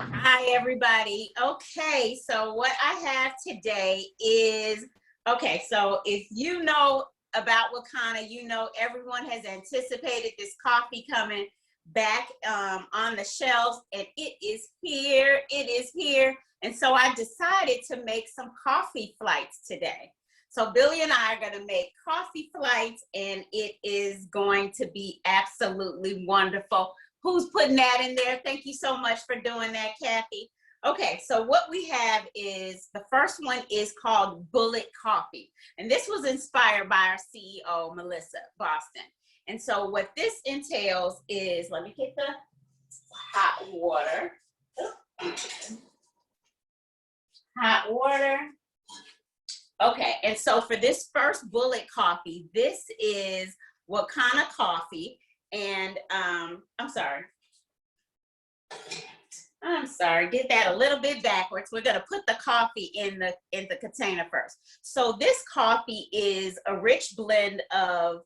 Hi, everybody. Okay, so what I have today is okay. So if you know about Wakana, you know everyone has anticipated this coffee coming back on the shelves, and it is here. It is here. And so I decided to make some coffee flights today. So Billy and I are going to make coffee flights, and it is going to be absolutely wonderful. Who's putting that in there? Thank you so much for doing that, Kathy. Okay, so what we have is the first one is called Bullet Coffee. And this was inspired by our CEO, Melissa Boston. And so what this entails is, let me get the hot water. Hot water. Okay, and so for this first Bullet Coffee, this is Wakana coffee. And I'm sorry, get that a little bit backwards. We're gonna put the coffee in the container first. So this coffee is a rich blend of,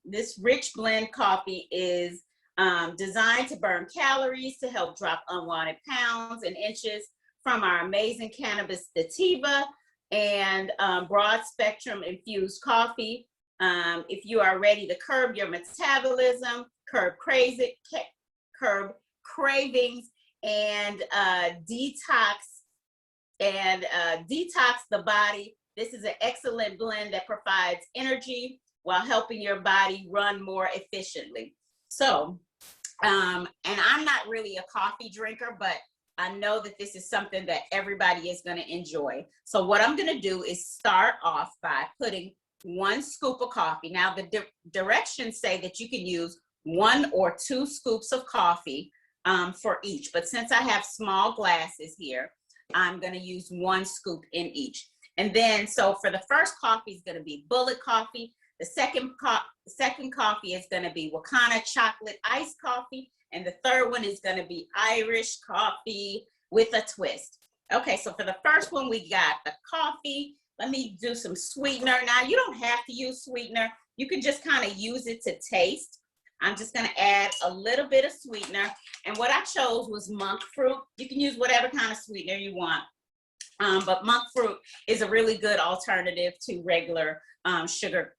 this rich blend coffee is designed to burn calories, to help drop unwanted pounds and inches from our amazing cannabis sativa and broad spectrum infused coffee. If you are ready to curb your metabolism, curb cravings, and detox the body, this is an excellent blend that provides energy while helping your body run more efficiently. So, and I'm not really a coffee drinker, but I know that this is something that everybody is going to enjoy. So what I'm going to do is start off by putting 1 scoop of coffee. Now the directions say that you can use 1 or 2 scoops of coffee for each, but since I have small glasses here, I'm going to use 1 scoop in each. And then, so for the first coffee is going to be Bullet Coffee. The second coffee is going to be Wakana chocolate iced coffee, and the third one is going to be Irish coffee with a twist. Okay, so for the first one, we got the coffee. Let me do some sweetener. Now, you don't have to use sweetener. You can just kind of use it to taste. I'm just going to add a little bit of sweetener. And what I chose was monk fruit. You can use whatever kind of sweetener you want. But monk fruit is a really good alternative to regular sugar,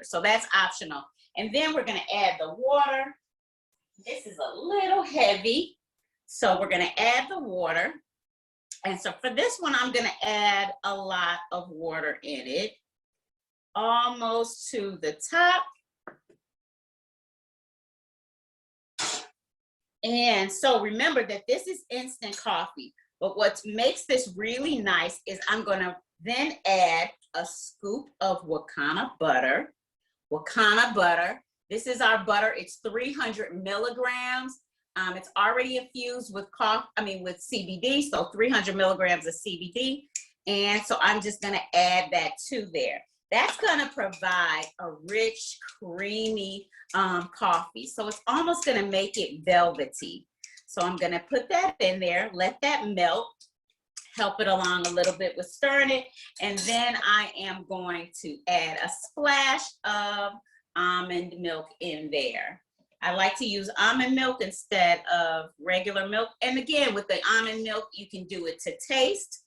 So that's optional. And then we're going to add the water. This is a little heavy, so we're going to add the water. And so for this one, I'm going to add a lot of water in it, almost to the top. And so remember that this is instant coffee, but what makes this really nice is I'm going to then add a scoop of Wakana butter. Wakana butter. This is our butter. It's 300 milligrams. It's already infused with with CBD, so 300 milligrams of CBD. And so I'm just going to add that to there. That's going to provide a rich, creamy coffee. So it's almost going to make it velvety. So I'm going to put that in there, let that melt, help it along a little bit with stirring it. And then I am going to add a splash of almond milk in there. I like to use almond milk instead of regular milk. And again, with the almond milk, you can do it to taste.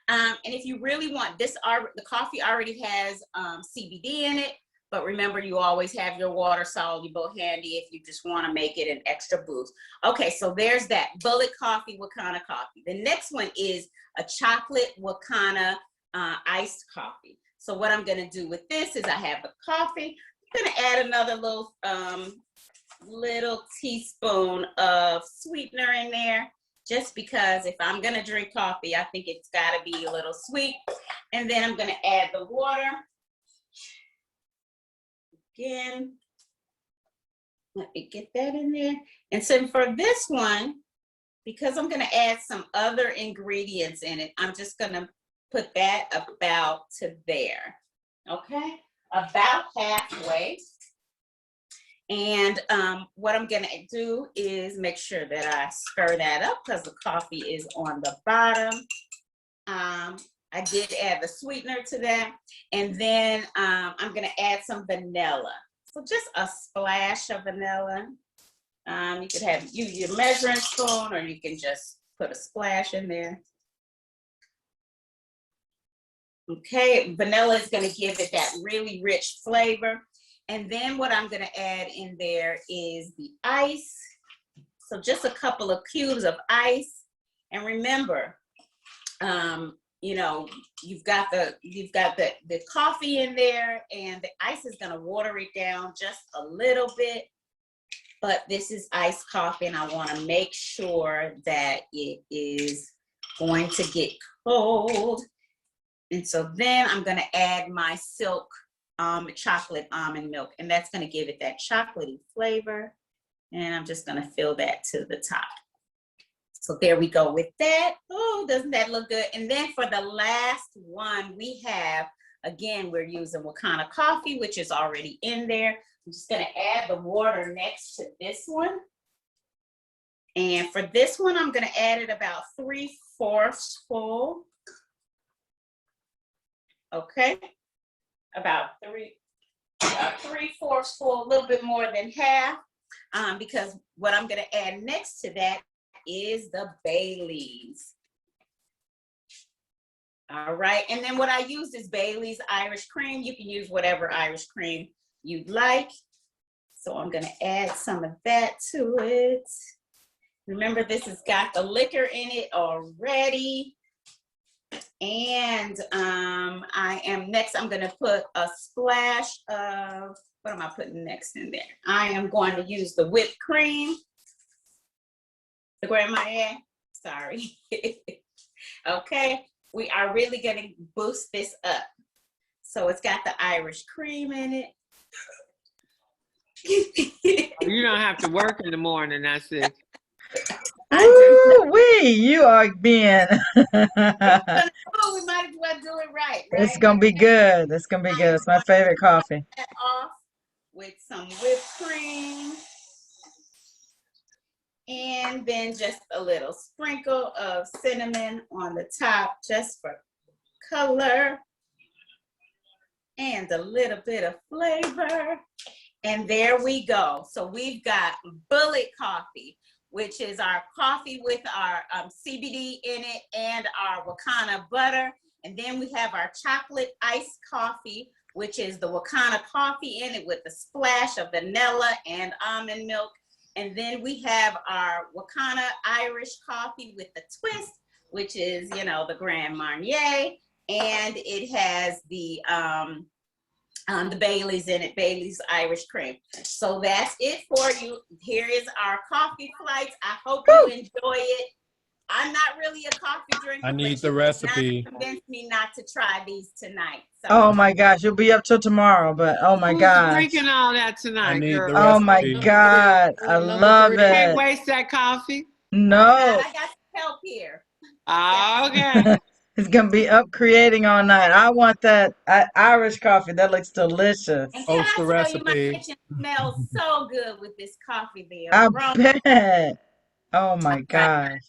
And if you really want this, the coffee already has CBD in it, but remember, you always have your water soluble handy if you just want to make it an extra boost. Okay, so there's that Bullet Coffee, Wakana coffee. The next one is a chocolate Wakana iced coffee. So what I'm going to do with this is I have the coffee. I'm going to add another little teaspoon of sweetener in there, just because if I'm going to drink coffee, I think it's got to be a little sweet. And then I'm going to add the water. Again, let me get that in there. And so for this one, because I'm going to add some other ingredients in it, I'm just going to put that about to there. Okay, about halfway. And what I'm going to do is make sure that I stir that up because the coffee is on the bottom. I did add the sweetener to that. And then I'm going to add some vanilla. So just a splash of vanilla. You could use your measuring spoon, or you can just put a splash in there. Okay, vanilla is going to give it that really rich flavor. And then what I'm going to add in there is the ice. So just a couple of cubes of ice. And remember, you know, you've got the coffee in there, and the ice is going to water it down just a little bit. But this is iced coffee, and I want to make sure that it is going to get cold. And so then I'm going to add my silk chocolate almond milk, and that's going to give it that chocolatey flavor. And I'm just going to fill that to the top. So there we go with that. Oh, doesn't that look good? And then for the last one, we have, again, we're using Wakana coffee, which is already in there. I'm just going to add the water next to this one. And for this one, I'm going to add it about 3/4 full. Okay, about 3/4 full, a little bit more than half, because what I'm going to add next to that is the Baileys. All right, and then what I used is Baileys Irish cream. You can use whatever Irish cream you'd like. So I'm going to add some of that to it. Remember, this has got the liquor in it already. And I'm going to put a splash of, what am I putting next in there? I am going to use the whipped cream. The grandma, sorry. Okay, we are really going to boost this up. So it's got the Irish cream in it. You don't have to work in the morning, that's it. Ooh-wee, you are being. We might as well do it right. It's gonna be good. It's gonna be good. It's my favorite coffee. Off with some whipped cream, and then just a little sprinkle of cinnamon on the top, just for color and a little bit of flavor. And there we go. So we've got Bullet Coffee, which is our coffee with our CBD in it and our Wakana butter. And then we have our chocolate iced coffee, which is the Wakana coffee in it with a splash of vanilla and almond milk. And then we have our Wakana Irish coffee with the twist, which is, you know, the Grand Marnier. And it has the Baileys in it, Baileys Irish cream. So that's it for you. Here is our coffee flights. I hope you enjoy it. I'm not really a coffee drinker. I need the recipe. Convince me not to try these tonight. So. Oh my gosh, you'll be up till tomorrow, but oh my gosh. Drinking all that tonight, I need girl. the Oh my recipe. God, I love Can't it. waste that coffee. No, I got some help here. Okay. it's gonna be up creating all night. I want that Irish coffee. That looks delicious. And can Post I the tell you, my recipe. kitchen smells so good with this coffee there. I bet. Oh my gosh.